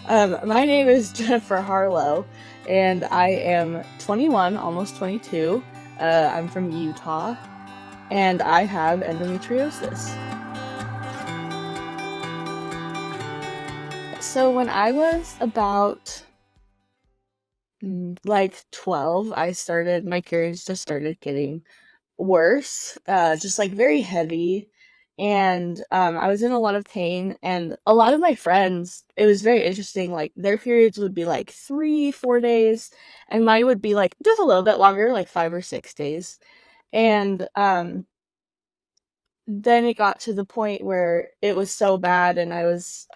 My name is Jennifer Harlow, and I am 21, almost 22. I'm from Utah, and I have endometriosis. So when I was about like 12, my periods just started getting worse, just like very heavy. And I was in a lot of pain, and a lot of my friends, it was very interesting. Like their periods would be like 3, 4 days, and mine would be like just a little bit longer, like 5 or 6 days. And then it got to the point where it was so bad, and I was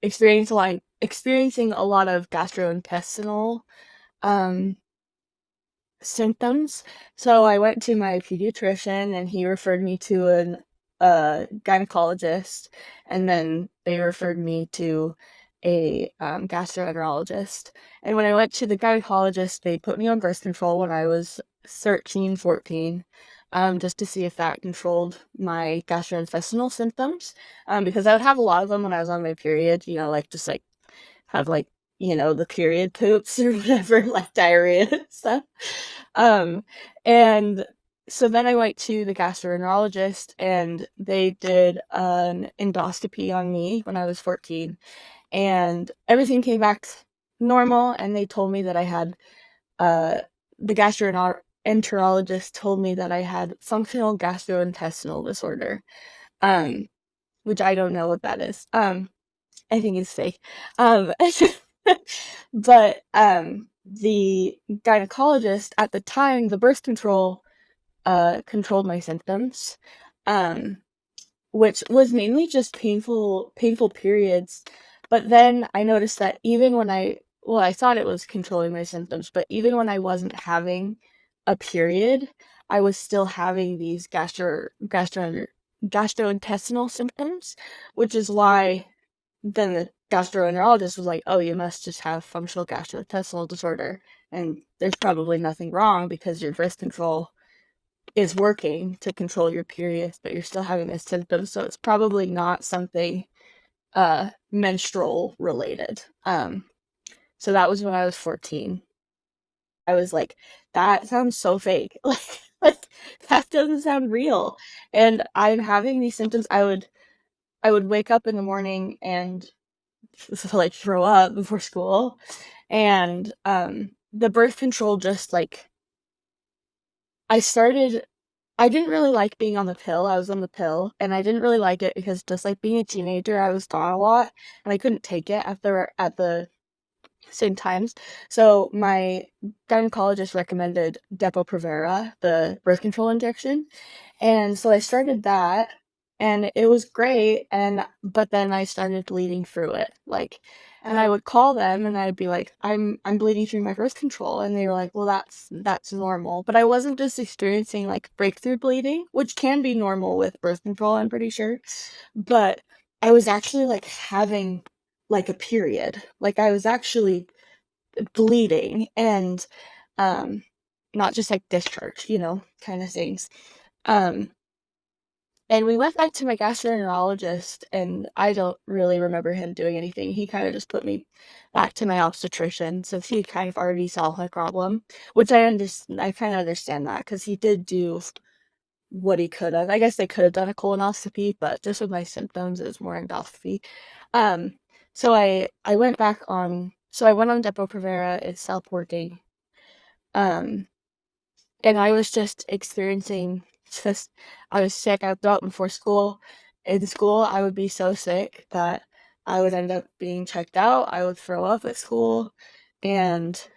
experiencing a lot of gastrointestinal um symptoms. So I went to my pediatrician and he referred me to an gynecologist, and then they referred me to a gastroenterologist. And when I went to the gynecologist, they put me on birth control when I was 13, 14, just to see if that controlled my gastrointestinal symptoms. Because I would have a lot of them when I was on my period, like just like have like, the period poops or whatever, like diarrhea and stuff. Um, and so then I went to the gastroenterologist and they did an endoscopy on me when I was 14, and everything came back normal, and they told me that I had uh the gastroenterologist told me that I had functional gastrointestinal disorder. Um, which I don't know what that is. I think it's fake. Um, but the gynecologist at the time, the birth control controlled my symptoms, um, which was mainly just painful periods. But then I noticed that even when I thought it was controlling my symptoms, but even when I wasn't having a period, I was still having these gastrointestinal symptoms, which is why then the gastroenterologist was like, "Oh, you must just have functional gastrointestinal disorder, and there's probably nothing wrong because your birth control is working to control your periods, but you're still having these symptoms, so it's probably not something menstrual related." So that was when I was 14. I was like, that sounds so fake. Like that doesn't sound real. And I'm having these symptoms. I would wake up in the morning and like throw up before school, and the birth control just like I started I didn't really like being on the pill. I was on the pill, and I didn't really like it because just like being a teenager, I was gone a lot, and I couldn't take it at the same times. So my gynecologist recommended Depo-Provera, the birth control injection, and so I started that, and it was great. And but then I started bleeding through it, like, and I would call them and I'd be like, I'm bleeding through my birth control, and they were like, well, that's normal. But I wasn't just experiencing like breakthrough bleeding, which can be normal with birth control, I'm pretty sure, but I was actually like having like a period, like I was actually bleeding, and um not just like discharge, kind of things. um and we went back to my gastroenterologist, and I don't really remember him doing anything. He kind of just put me back to my obstetrician since he kind of already solved my problem, which I kind of understand that because he did do what he could have. I guess they could have done a colonoscopy, but just with my symptoms, it was more endoscopy. Um, so I went back on. So I went on Depo-Provera. It stopped working. Um, and I was just experiencing just. I was sick. I thought before school. In school, I would be so sick that I would end up being checked out. I would throw up at school, and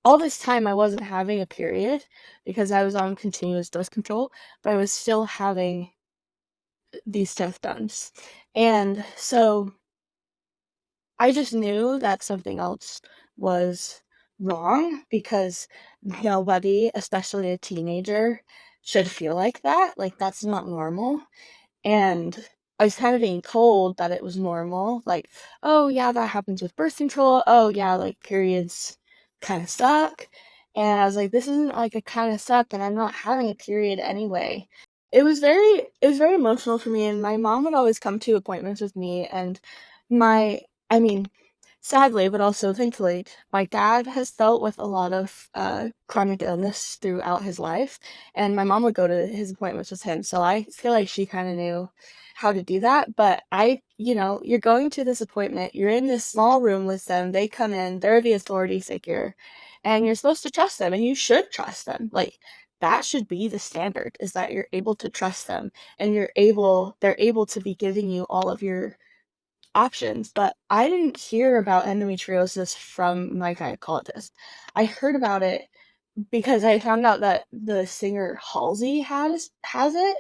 all this time I wasn't having a period because I was on continuous birth control, but I was still having these symptoms. And so I just knew that something else was wrong because nobody, especially a teenager, should feel like that. Like, that's not normal. And I was kind of being told that it was normal. Like, oh, yeah, that happens with birth control. Oh, yeah, like periods kind of suck. And I was like, this isn't like a kind of suck, and I'm not having a period anyway. It was very emotional for me, and my mom would always come to appointments with me, and my, I mean, sadly, but also thankfully, my dad has dealt with a lot of chronic illness throughout his life, and my mom would go to his appointments with him, so I feel like she kind of knew how to do that. But you're going to this appointment, you're in this small room with them, they come in, they're the authority figure, and you're supposed to trust them, and you should trust them. Like, that should be the standard, is that you're able to trust them, and they're able to be giving you all of your options. But I didn't hear about endometriosis from my gynecologist. I heard about it because I found out that the singer Halsey has it,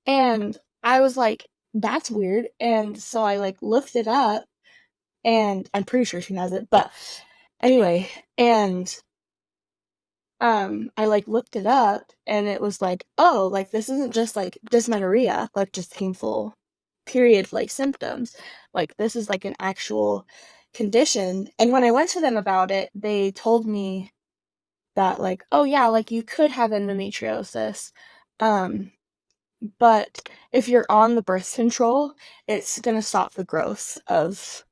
and I was like, that's weird. And so I like looked it up, and I'm pretty sure she has it. But anyway, and I like looked it up, and it was like, oh, like this isn't just like dysmenorrhea, like just painful period like symptoms. Like, this is like an actual condition. And when I went to them about it, they told me that, like, oh yeah, like you could have endometriosis. Um, but if you're on the birth control, it's gonna stop the growth of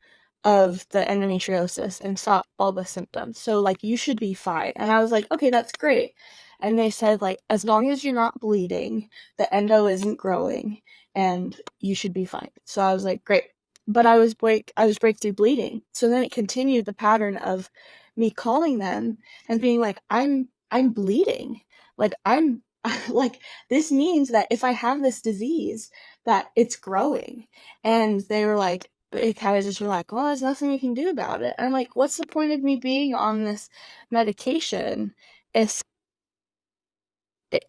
the endometriosis and stop all the symptoms. So like you should be fine. And I was like, okay, that's great. And they said, like, as long as you're not bleeding, the endo isn't growing, and you should be fine. So I was like, great. But I was breakthrough bleeding. So then it continued the pattern of me calling them and being like, I'm bleeding. Like, I'm like, this means that if I have this disease, that it's growing. And they were like, they kind of just were like, well, there's nothing you can do about it. And I'm like, what's the point of me being on this medication if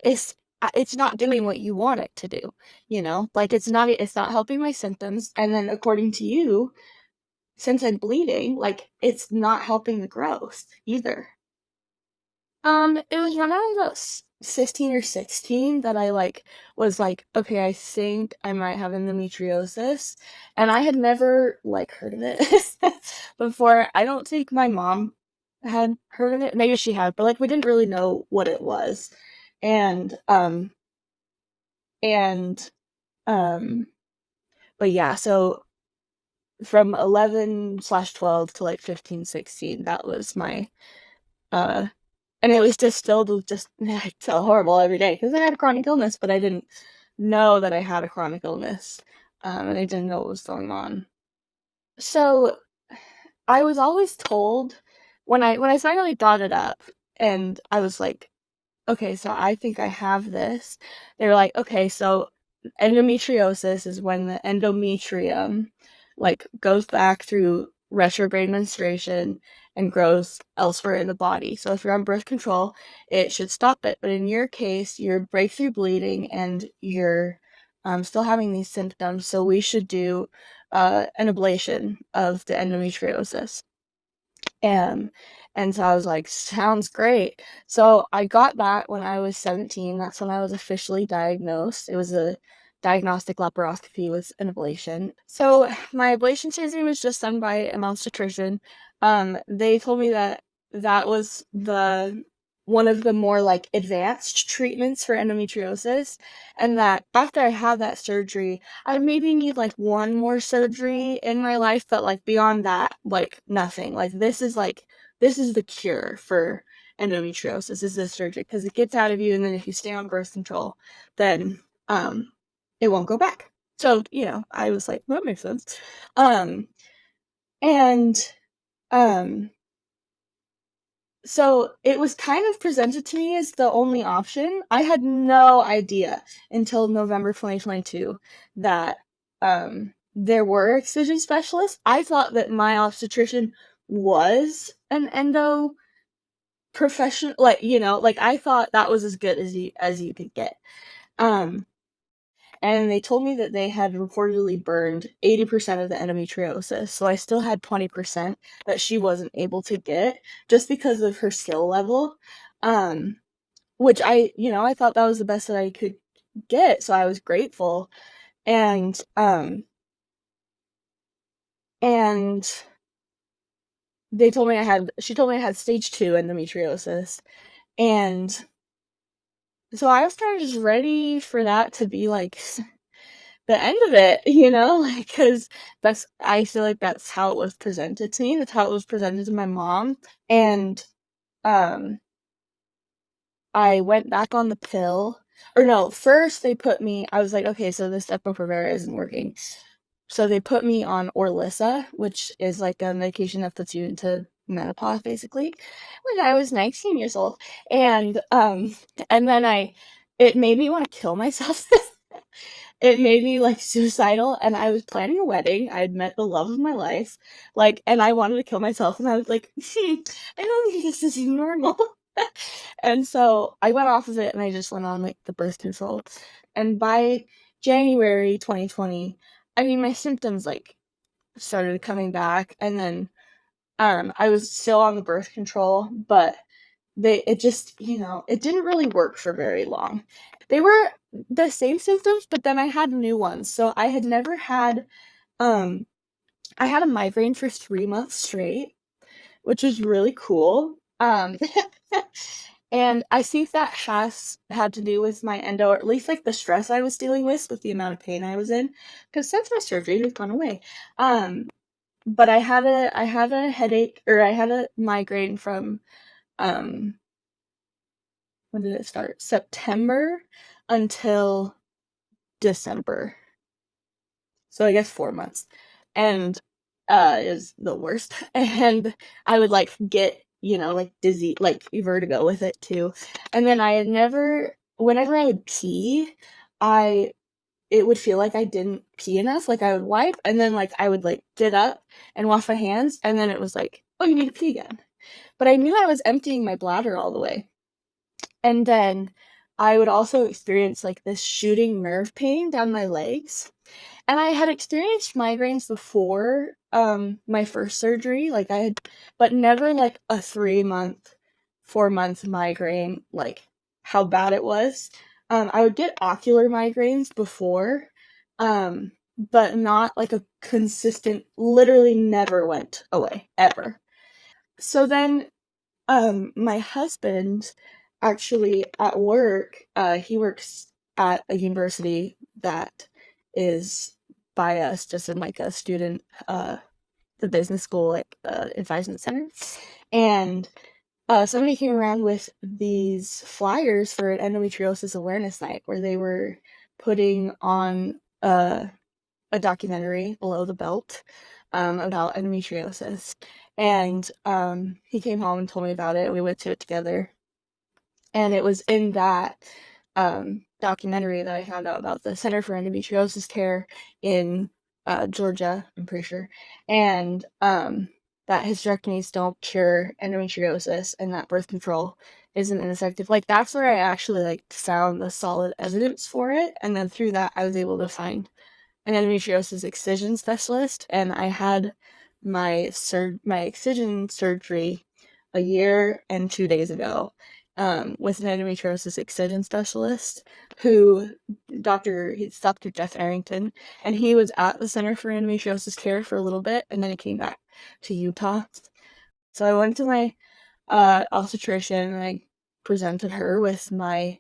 it's it's not doing what you want it to do, like it's not helping my symptoms. And then according to you, since I'm bleeding, like it's not helping the growth either. It was when I was about 15 or 16 that I like was like, okay, I think I might have endometriosis, and I had never like heard of it before. I don't think my mom had heard of it. Maybe she had, but like we didn't really know what it was. And and um but yeah, so from 11/12 to like 15, 16, that was my uh and it was just filled with just I felt horrible every day because I had a chronic illness, but I didn't know that I had a chronic illness, and I didn't know what was going on. So I was always told when I finally got it up, and I was like, okay, so I think I have this. They were like, okay, so endometriosis is when the endometrium like goes back through retrograde menstruation and grows elsewhere in the body. So if you're on birth control, it should stop it. But in your case, you're breakthrough bleeding and you're still having these symptoms. So we should do an ablation of the endometriosis. And and so I was like, sounds great. So I got that when I was 17. That's when I was officially diagnosed. It was a diagnostic laparoscopy with an ablation. So my ablation surgery was just done by an obstetrician. They told me that that was the one of the more like advanced treatments for endometriosis, and that after I had that surgery, I maybe need like one more surgery in my life, but like beyond that, like nothing. This is the cure for endometriosis, is this surgery, because it gets out of you, and then if you stay on birth control, then it won't go back. So, I was like, that makes sense. Um and um so it was kind of presented to me as the only option. I had no idea until November 2022 that there were excision specialists. I thought that my obstetrician was an endo professional, like I thought that was as good as you could get. Um and they told me that they had reportedly burned 80% of the endometriosis, so I still had 20% that she wasn't able to get just because of her skill level. Um, which I thought that was the best that I could get, so I was grateful. And and she told me I had stage 2 endometriosis. And so I was kind of just ready for that to be like the end of it, you know, like, because I feel like that's how it was presented to me. That's how it was presented to my mom. And um, I went back on the pill. Or no, first they put me, I was like, okay, so this Depo-Provera isn't working. So they put me on Orlissa, which is like a medication that puts you into menopause, basically, when I was 19 years old. And then it made me want to kill myself. It made me, like, suicidal, and I was planning a wedding. I had met the love of my life, like, and I wanted to kill myself, and I was like, I don't think this is normal." And so I went off of it, and I just went on, like, the birth control. And by January 2020, I mean, my symptoms, like, started coming back, and then, I was still on the birth control, but it just, it didn't really work for very long. They were the same symptoms, but then I had new ones. So um I had a migraine for 3 months straight, which was really cool. And I think that has had to do with my endo, or at least like the stress I was dealing with the amount of pain I was in, because since my surgery it has gone away. But I had a headache, or I had a migraine from um when did it start? September until December. So I guess 4 months. And, is the worst. And I would, like, get, like, dizzy, like, vertigo with it too. And then I had never whenever I would pee, I it would feel like I didn't pee enough, like, I would wipe, and then, like, I would, like, get up and wash my hands, and then it was like, "Oh, you need to pee again." But I knew I was emptying my bladder all the way. And then I would also experience, like, this shooting nerve pain down my legs. And I had experienced migraines before, my first surgery, like, but never, like, a 3-month, 4-month migraine, like, how bad it was. I would get ocular migraines before, but not, like, a consistent, literally never went away, ever. So then my husband actually at work, he works at a university that is by us, just in like a student, the business school, like advisement center. And somebody came around with these flyers for an endometriosis awareness night where they were putting on a documentary, Below the Belt, about endometriosis. And he came home and told me about it. We went to it together. And it was in that documentary that I found out about the Center for Endometriosis Care in Georgia, I'm pretty sure. And that hysterectomies don't cure endometriosis, and that birth control isn't ineffective. Like, that's where I actually, like, found the solid evidence for it. And then through that, I was able to find an endometriosis excision specialist, and I had my excision surgery a year and 2 days ago, with an endometriosis excision specialist who he's Dr. Jeff Arrington, and he was at the Center for Endometriosis Care for a little bit, and then he came back to Utah. So I went to my obstetrician, and I presented her with my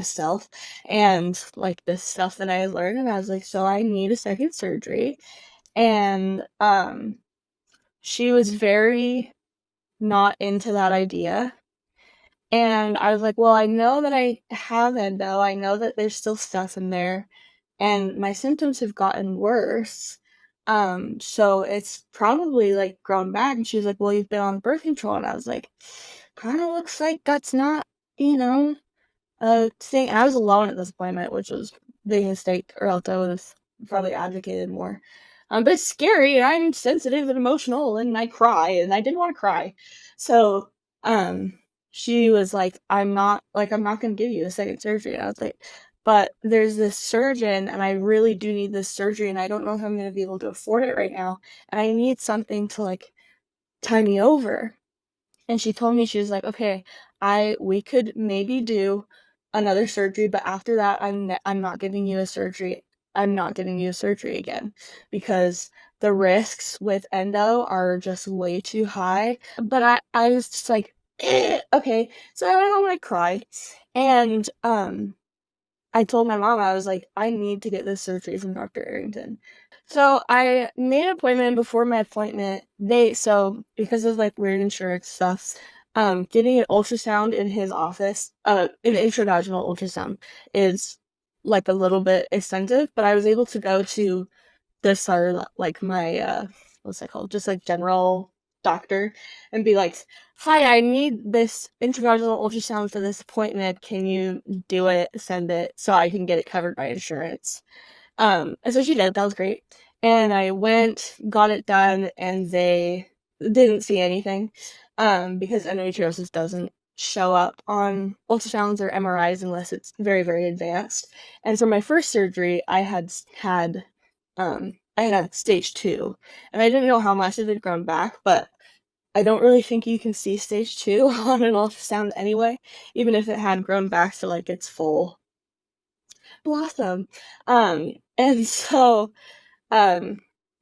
self and like this stuff that I had learned, and I was like, so I need a second surgery. And she was very not into that idea. And I was like, well, I know that I have endo. I know that there's still stuff in there, and my symptoms have gotten worse. So it's probably like grown back. And she was like, well, you've been on birth control. And I was like, kind of looks like that's not, you know, thing. And I was alone at this appointment, which was a big mistake, or else I would have probably advocated more. But it's scary, and I'm sensitive and emotional, and I cry, and I didn't want to cry. So, she was like, I'm not gonna give you a second surgery. And I was like, but there's this surgeon, and I really do need this surgery, and I don't know if I'm gonna be able to afford it right now, and I need something to, like, tie me over. And she told me, she was like, "Okay, we could maybe do another surgery, but after that, I'm not giving you a surgery. I'm not giving you a surgery again, because the risks with endo are just way too high." But I was just like, okay. So I went home and I cried, and I told my mom, I was like, I need to get this surgery from Dr. Arrington. So I made an appointment. Before my appointment, because of like weird insurance stuff, getting an ultrasound in his office, an intravaginal ultrasound is like a little bit expensive, but I was able to go to this like my what's that called? Just like general doctor and be like, hi, I need this intravaginal ultrasound for this appointment. Can you do it, send it so I can get it covered by insurance? And so she did. That was great. And I went, got it done, and they didn't see anything. Because endometriosis doesn't show up on ultrasounds or MRIs unless it's very, very advanced. And for my first surgery, I had stage 2, and I didn't know how much it had grown back, but I don't really think you can see stage 2 on an ultrasound anyway, even if it had grown back to like its full blossom. And so, um,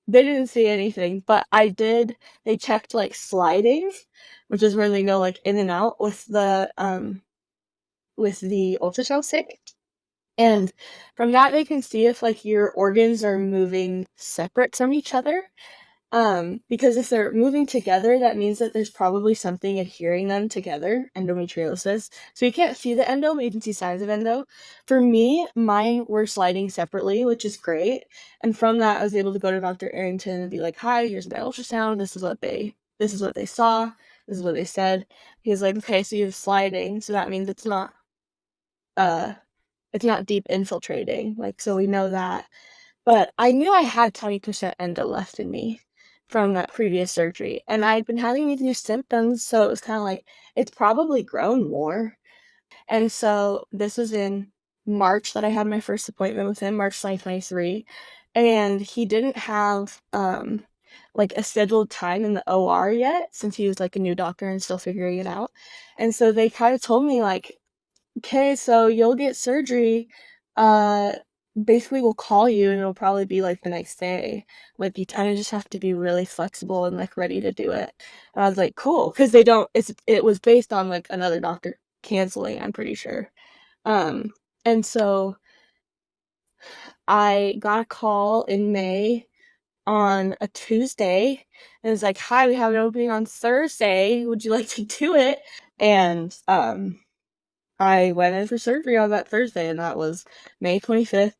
they didn't see anything, but they checked like sliding, which is where they go like in and out with the ultrasound stick. And from that, they can see if like your organs are moving separate from each other. Because if they're moving together, that means that there's probably something adhering them together, endometriosis. So you can't see the endo, but you can see signs of endo. For me, mine were sliding separately, which is great. And from that, I was able to go to Dr. Arrington and be like, hi, here's my ultrasound. This is what they saw. This is what they said. He was like, okay, so you have sliding. So that means uh, it's not deep infiltrating. Like, so we know that. But I knew I had 20% endo left in me from that previous surgery, and I'd been having these new symptoms, so it was kind of like, it's probably grown more. And so this was in March that I had my first appointment with him, March 2023, and he didn't have like a scheduled time in the OR yet, since he was like a new doctor and still figuring it out. And so they kind of told me like, okay, so you'll get surgery. Uh, Basically, we'll call you and it'll probably be like the next day. Like, you kind of just have to be really flexible and like ready to do it. And I was like, cool, because it was based on like another doctor canceling, I'm pretty sure. Um, and so I got a call in May on a Tuesday, and it's like, hi, we have an opening on Thursday. Would you like to do it? And I went in for surgery on that Thursday, and that was May 25th,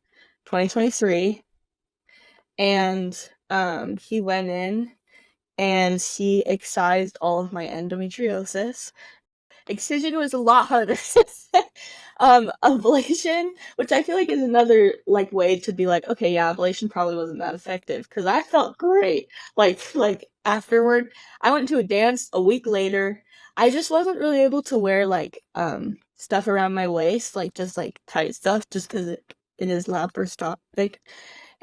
2023. And he went in and he excised all of my endometriosis. Excision was a lot harder. Ablation, which I feel like is another like way to be like, okay, yeah, ablation probably wasn't that effective, because I felt great. Like afterward, I went to a dance a week later. I just wasn't really able to wear like stuff around my waist, like just like tight stuff, just because it is laparoscopic.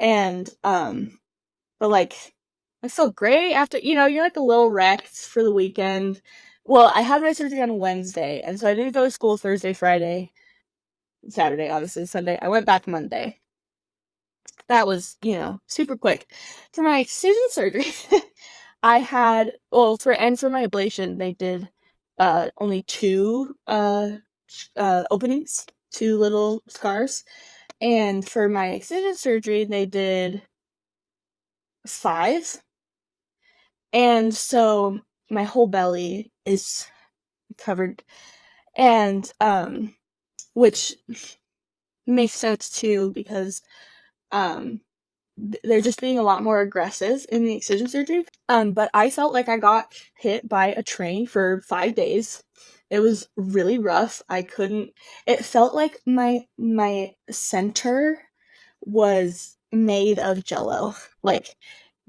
And but like I felt great after, you're like a little wrecked for the weekend. Well, I had my surgery on Wednesday, and so I didn't go to school Thursday, Friday, Saturday, obviously, Sunday. I went back Monday. That was, super quick. For my excision surgery, for my ablation, they did only two openings, two little scars. And for my excision surgery, they did 5. And so my whole belly is covered, and which makes sense too, because um they're just being a lot more aggressive in the excision surgery. But I felt like I got hit by a train for 5 days. It was really rough. It felt like my center was made of jello. Like,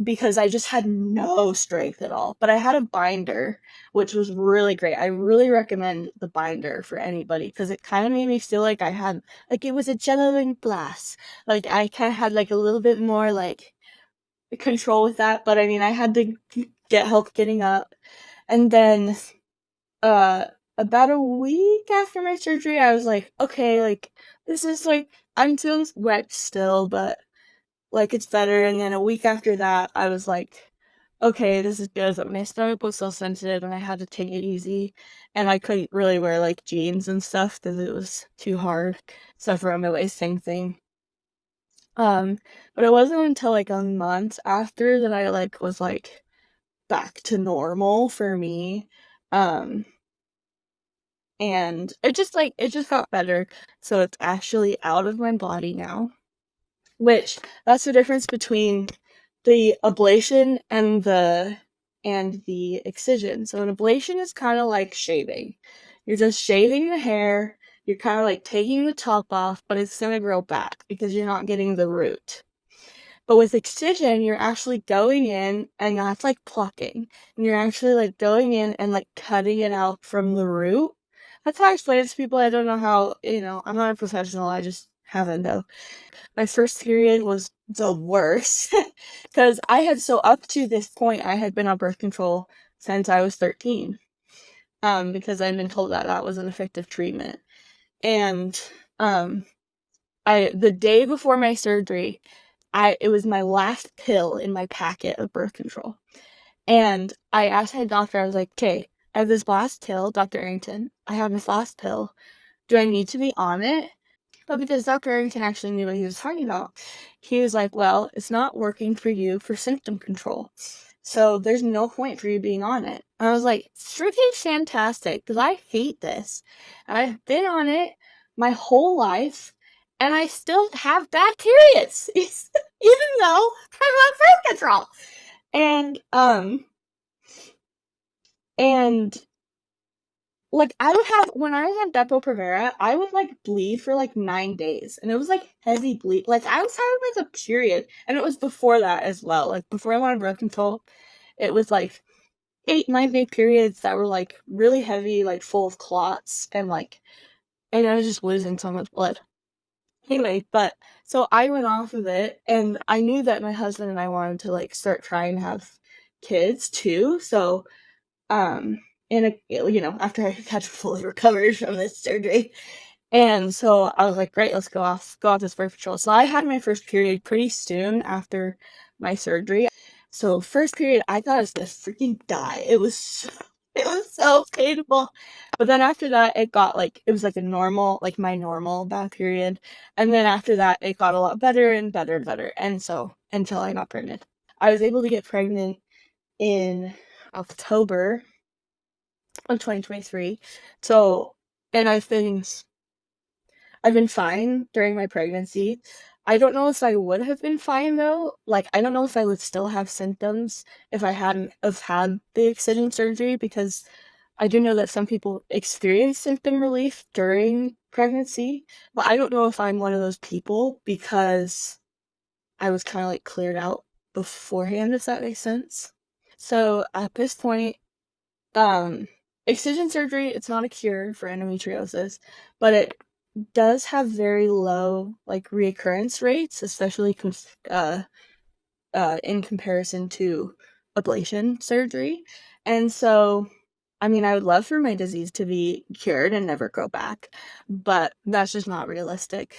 because I just had no strength at all. But I had a binder, which was really great. I really recommend the binder for anybody, because it kind of made me feel like it was a genuine blast. Like, I kind of had like a little bit more like control with that. But I mean, I had to get help getting up. And then, uh, about a week after my surgery, I was like, okay, like, this is like, I'm feeling wet still, but like, it's better. And then a week after that, I was like, okay, this is good, but my stomach was so sensitive and I had to take it easy, and I couldn't really wear, like, jeans and stuff because it was too hard. Stuff around my waist, same thing. Um, but it wasn't until, like, a month after that I, like, was, like, back to normal for me, um, and it just got better, so it's actually out of my body now, which that's the difference between the ablation and the excision. So an ablation is kind of like shaving. You're just shaving the hair, you're kind of like taking the top off, but it's gonna grow back because you're not getting the root. But with excision, you're actually going in and that's like plucking. And you're actually like going in and like cutting it out from the root. That's how I explain it to people. I don't know how, I'm not a professional, I just haven't though. My first period was the worst because I had so up to this point I had been on birth control since I was 13, because I'd been told that that was an effective treatment. And um I the day before my surgery, it was my last pill in my packet of birth control. And I asked my doctor, I was like, "Okay, I have this last pill, Dr. Arrington. I have this last pill. Do I need to be on it?" But because Dr. Arrington actually knew what he was talking about, he was like, "Well, it's not working for you for symptom control. So there's no point for you being on it." And I was like, freaking fantastic, because I hate this. And I've been on it my whole life, and I still have bad periods, even though I'm on birth control. And, and like, when I was on Depo-Provera, I would, like, bleed for, like, 9 days, and it was, like, heavy bleed. Like, I was having, like, a period, and it was before that as well. Like, before I went on birth control, it was, like, 8, 9-day periods that were, like, really heavy, like, full of clots, and I was just losing so much blood. Anyway, but so I went off of it, and I knew that my husband and I wanted to, like, start trying to have kids too, so after I had fully recovered from this surgery. And so I was like, great, let's go off this birth control. So I had my first period pretty soon after my surgery. So first period, I thought I was gonna freaking die. It was so painful. But then after that, it was like a normal, like my normal bad period. And then after that, it got a lot better and better and better. And so until I got pregnant, I was able to get pregnant in October of 2023. So, and I've been fine during my pregnancy. I don't know if I would have been fine though. Like, I don't know if I would still have symptoms if I hadn't have had the excision surgery, because I do know that some people experience symptom relief during pregnancy, but I don't know if I'm one of those people because I was kind of like cleared out beforehand, if that makes sense. So at this point, um, excision surgery, it's not a cure for endometriosis, but it does have very low, like, reoccurrence rates, especially in comparison to ablation surgery. And so, I mean, I would love for my disease to be cured and never go back, but that's just not realistic.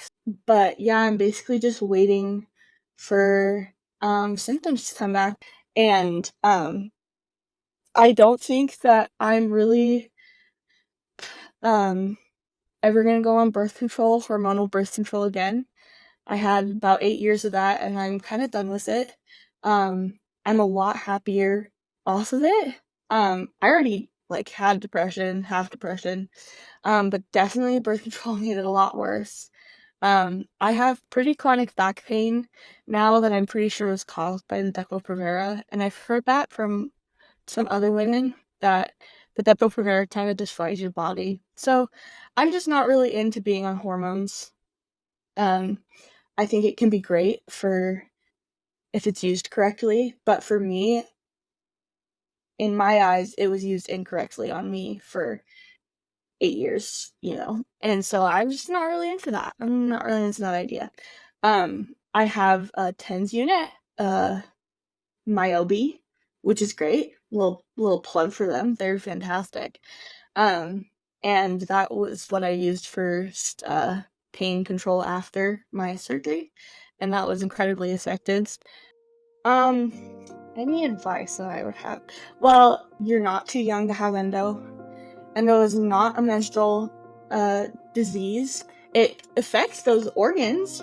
But yeah, I'm basically just waiting for symptoms to come back, and I don't think that I'm really um ever gonna go on birth control, hormonal birth control again. I had about 8 years of that and I'm kind of done with it. I'm a lot happier off of it. I already like had depression, have depression, but definitely birth control made it a lot worse. I have pretty chronic back pain now that I'm pretty sure was caused by the Depo-Provera, and I've heard that from some other women that the Depo-Provera kind of destroys your body. So I'm just not really into being on hormones. Um, I think it can be great for if it's used correctly, but for me, in my eyes, it was used incorrectly on me for 8 years. And so I'm just not really into that. I'm not really into that idea. I have a TENS unit, Myobi, which is great. Little plug for them. They're fantastic. Um, and that was what I used for pain control after my surgery, and that was incredibly effective. Um, Any advice that I would have? Well, you're not too young to have endo. Endo is not a menstrual disease. It affects those organs,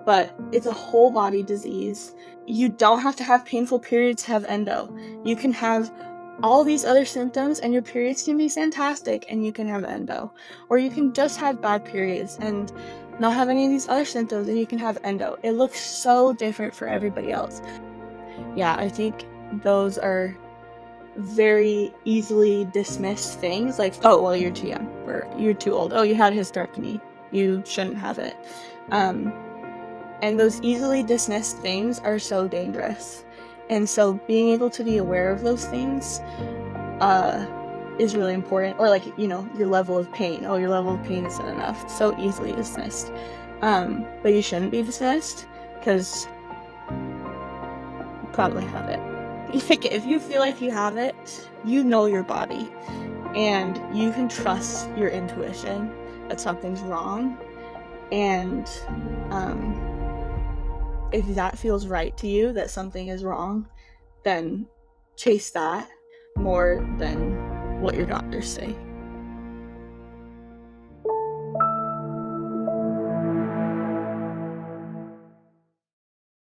but it's a whole body disease. You don't have to have painful periods to have endo. You can have all these other symptoms and your periods can be fantastic and you can have endo. Or you can just have bad periods and not have any of these other symptoms and you can have endo. It looks so different for everybody else. Yeah, I think those are very easily dismissed things, like, oh, well, you're too young, or you're too old, oh, you had a hysterectomy, you shouldn't have it. And those easily dismissed things are so dangerous. And so being able to be aware of those things is really important. Or like, your level of pain. Oh, your level of pain isn't enough. So easily dismissed. But you shouldn't be dismissed because you probably have it. If you feel like you have it, you know your body. And you can trust your intuition that something's wrong. And if that feels right to you, that something is wrong, then chase that more than what your doctors say.